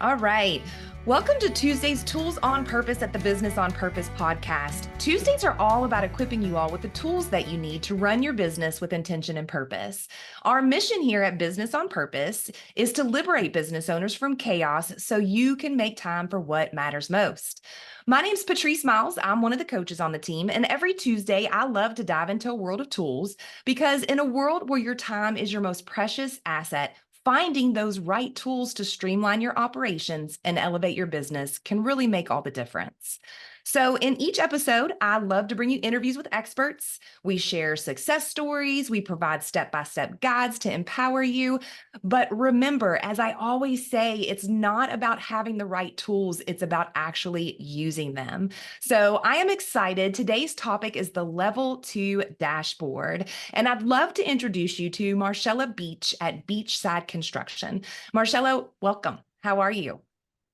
All right. Welcome to Tuesday's Tools on Purpose at the Business on Purpose podcast. Tuesdays are all about equipping you all with the tools that you need to run your business with intention and purpose. Our mission here at Business on Purpose is to liberate business owners from chaos so you can make time for what matters most. My name's Patrice Miles. I'm one of the coaches on the team, and every Tuesday I love to dive into a world of tools because in a world where your time is your most precious asset, finding those right tools to streamline your operations and elevate your business can really make all the difference. So, in each episode, I love to bring you interviews with experts. We share success stories, we provide step by step guides to empower you. But remember, as I always say, it's not about having the right tools, it's about actually using them. So, I am excited. Today's topic is the Level 2 dashboard. And I'd love to introduce you to Marceilla Beach at Beachside Construction. Marcella, welcome. How are you?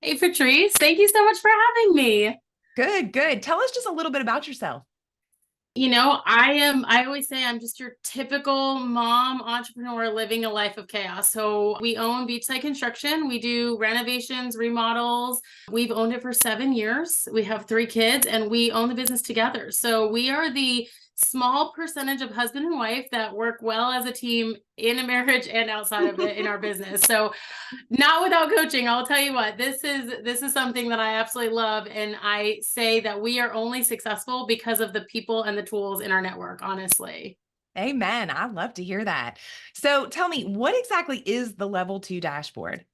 Hey, Patrice, thank you so much for having me. Good, good. Tell us just a little bit about yourself. I always say I'm just your typical mom entrepreneur living a life of chaos. So we own Beachside Construction. We do renovations, remodels. We've owned it for 7 years. We have 3 kids and we own the business together. So we are the small percentage of husband and wife that work well as a team in a marriage and outside of it in our business. So not without coaching. I'll tell you what, this is something that I absolutely love. And I say that we are only successful because of the people and the tools in our network, honestly. Amen. I love to hear that. So tell me, what exactly is the Level 2 dashboard?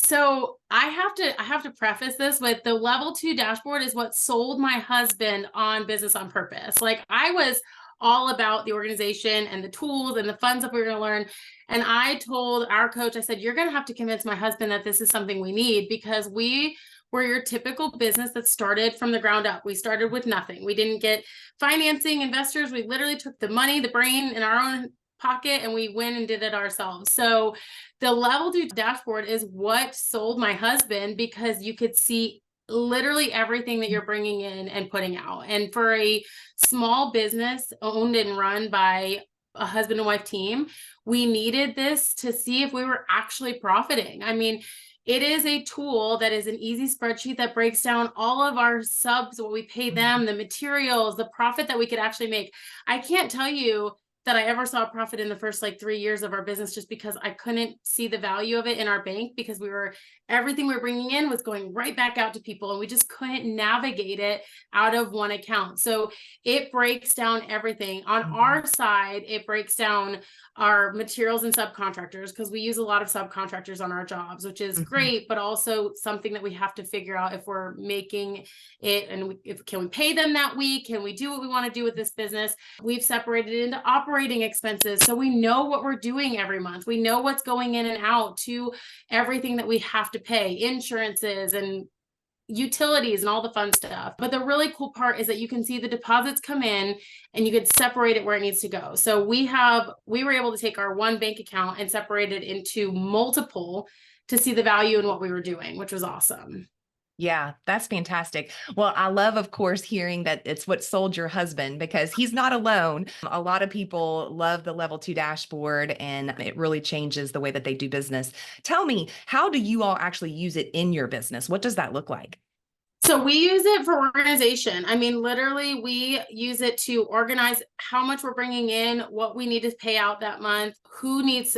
So I have to preface this with the level 2 dashboard is what sold my husband on Business on Purpose. Like I was all about the organization and the tools and the funds that we were going to learn. And I told our coach, I said, you're going to have to convince my husband that this is something we need because we were your typical business that started from the ground up. We started with nothing. We didn't get financing, investors. We literally took the money, the brain in our own pocket and we went and did it ourselves. So the level 2 dashboard is what sold my husband because you could see literally everything that you're bringing in and putting out. And for a small business owned and run by a husband and wife team, we needed this to see if we were actually profiting. I mean, it is a tool that is an easy spreadsheet that breaks down all of our subs, what we pay them, the materials, the profit that we could actually make. I can't tell you that I ever saw a profit in the first 3 years of our business just because I couldn't see the value of it in our bank because everything we were bringing in was going right back out to people and we just couldn't navigate it out of one account. So it breaks down everything. On our side, it breaks down our materials and subcontractors because we use a lot of subcontractors on our jobs, which is great, but also something that we have to figure out if we're making it and can we pay them that week? Can we do what we want to do with this business? We've separated it into operating expenses. So we know what we're doing every month. We know what's going in and out to everything that we have to pay, insurances and utilities and all the fun stuff. But the really cool part is that you can see the deposits come in and you could separate it where it needs to go. So we were able to take our one bank account and separate it into multiple to see the value in what we were doing, which was awesome. Yeah, that's fantastic. Well, I love, of course, hearing that it's what sold your husband because he's not alone. A lot of people love the Level 2 dashboard and it really changes the way that they do business. Tell me, how do you all actually use it in your business? What does that look like? So we use it for organization. I mean, literally, we use it to organize how much we're bringing in, what we need to pay out that month, who needs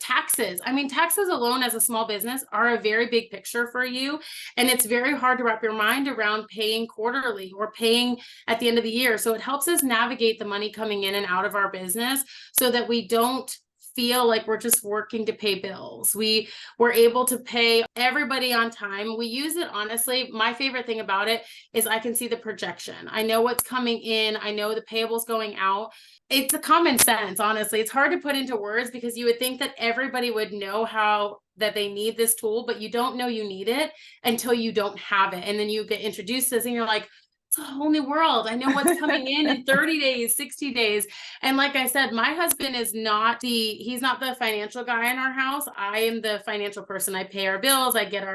taxes. I mean, taxes alone as a small business are a very big picture for you. And it's very hard to wrap your mind around paying quarterly or paying at the end of the year. So it helps us navigate the money coming in and out of our business so that we don't feel like we're just working to pay bills. We were able to pay everybody on time. We use it honestly. My favorite thing about it is I can see the projection. I know what's coming in. I know the payables going out. It's a common sense, honestly. It's hard to put into words because you would think that everybody would know how that they need this tool, but you don't know you need it until you don't have it. And then you get introduced to this and you're like, it's a whole new world. I know what's coming in 30 days, 60 days. And like I said, my husband is he's not the financial guy in our house. I am the financial person. I pay our bills. I get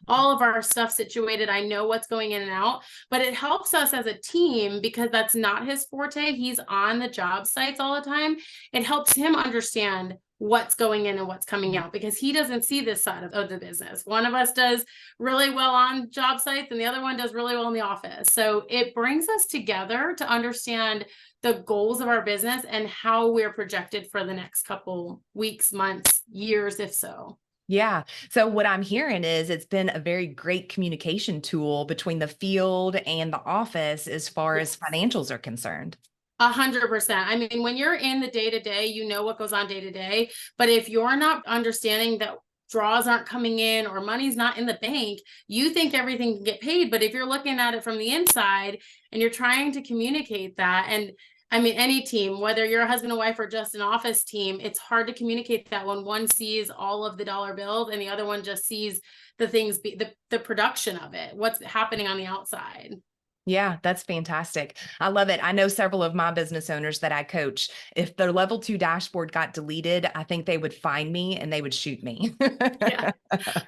all of our stuff situated. I know what's going in and out, but it helps us as a team because that's not his forte. He's on the job sites all the time. It helps him understand what's going in and what's coming out, because he doesn't see this side of the business. One of us does really well on job sites and the other one does really well in the office. So it brings us together to understand the goals of our business and how we're projected for the next couple weeks, months, years, if so. Yeah. So what I'm hearing is it's been a very great communication tool between the field and the office as far as Yes. financials are concerned. 100%. I mean, when you're in the day to day, you know what goes on day to day. But if you're not understanding that draws aren't coming in or money's not in the bank, you think everything can get paid. But if you're looking at it from the inside and you're trying to communicate that, and I mean, any team, whether you're a husband and wife or just an office team, it's hard to communicate that when one sees all of the dollar bills and the other one just sees the things, the production of it, what's happening on the outside. Yeah, that's fantastic. I love it. I know several of my business owners that I coach. If their level 2 dashboard got deleted, I think they would find me and they would shoot me. Yeah.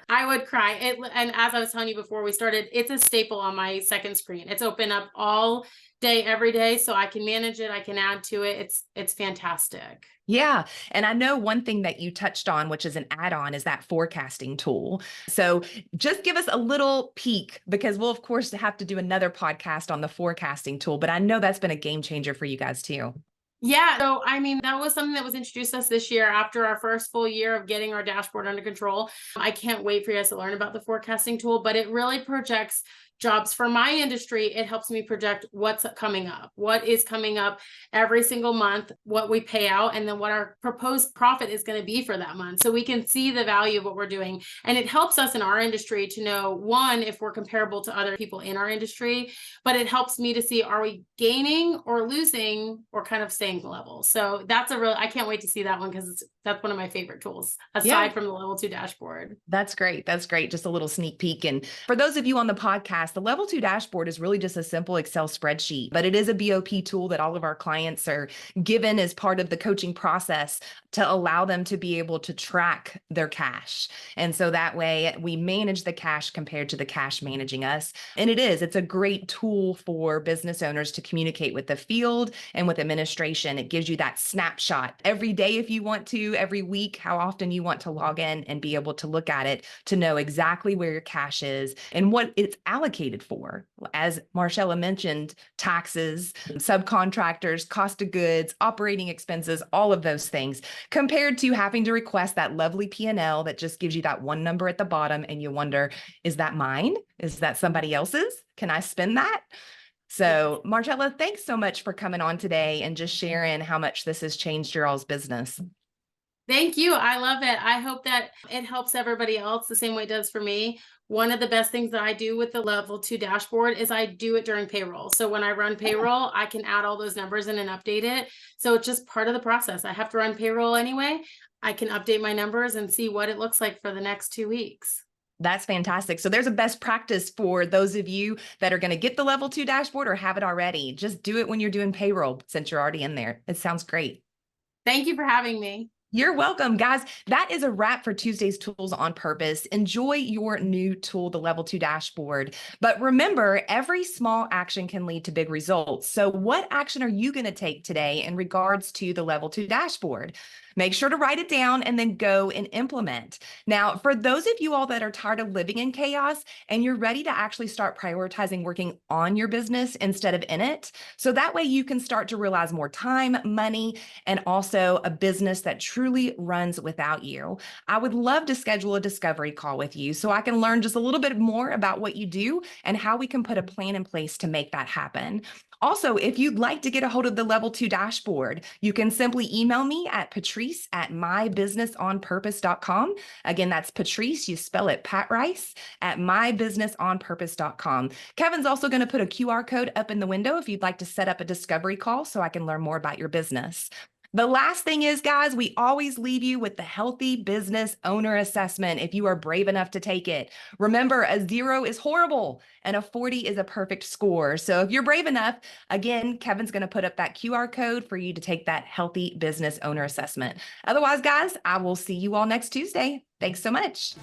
I would cry. And as I was telling you before we started, it's a staple on my second screen. It's open up all day, every day, so I can manage it. I can add to it. It's fantastic. Yeah. And I know one thing that you touched on, which is an add-on, is that forecasting tool. So just give us a little peek, because we'll, of course, have to do another podcast on the forecasting tool, but I know that's been a game changer for you guys too. Yeah. So, I mean, that was something that was introduced to us this year after our first full year of getting our dashboard under control. I can't wait for you guys to learn about the forecasting tool, but it really projects jobs for my industry. It helps me project what's coming up, what is coming up every single month, what we pay out, and then what our proposed profit is going to be for that month. So we can see the value of what we're doing. And it helps us in our industry to know, one, if we're comparable to other people in our industry, but it helps me to see, are we gaining or losing or kind of staying level? So that's I can't wait to see that one, because that's one of my favorite tools aside from the level 2 dashboard. That's great. That's great. Just a little sneak peek. And for those of you on the podcast, the level 2 dashboard is really just a simple Excel spreadsheet, but it is a BOP tool that all of our clients are given as part of the coaching process to allow them to be able to track their cash. And so that way we manage the cash compared to the cash managing us. And it's a great tool for business owners to communicate with the field and with administration. It gives you that snapshot every day if you want to, every week, how often you want to log in and be able to look at it to know exactly where your cash is and what it's allocated for. As Marceilla mentioned, taxes, subcontractors, cost of goods, operating expenses, all of those things, compared to having to request that lovely P&L that just gives you that one number at the bottom and you wonder, is that mine? Is that somebody else's? Can I spend that? So Marceilla, thanks so much for coming on today and just sharing how much this has changed your all's business. Thank you. I love it. I hope that it helps everybody else the same way it does for me. One of the best things that I do with the level 2 dashboard is I do it during payroll. So when I run payroll, I can add all those numbers in and update it. So it's just part of the process. I have to run payroll anyway. I can update my numbers and see what it looks like for the next 2 weeks. That's fantastic. So there's a best practice for those of you that are going to get the level 2 dashboard or have it already. Just do it when you're doing payroll since you're already in there. It sounds great. Thank you for having me. You're welcome, guys. That is a wrap for Tuesday's Tools on Purpose. Enjoy your new tool, the Level 2 Dashboard. But remember, every small action can lead to big results. So what action are you going to take today in regards to the Level 2 Dashboard? Make sure to write it down and then go and implement. Now, for those of you all that are tired of living in chaos and you're ready to actually start prioritizing working on your business instead of in it, so that way you can start to realize more time, money, and also a business that truly runs without you, I would love to schedule a discovery call with you so I can learn just a little bit more about what you do and how we can put a plan in place to make that happen. Also, if you'd like to get a hold of the Level 2 Dashboard, you can simply email me at patrice@mybusinessonpurpose.com. Again, that's Patrice, you spell it Pat Rice, at mybusinessonpurpose.com. Kevin's also going to put a QR code up in the window if you'd like to set up a discovery call so I can learn more about your business. The last thing is, guys, we always leave you with the Healthy Business Owner Assessment if you are brave enough to take it. Remember, a 0 is horrible and a 40 is a perfect score. So if you're brave enough, again, Kevin's going to put up that QR code for you to take that Healthy Business Owner Assessment. Otherwise, guys, I will see you all next Tuesday. Thanks so much.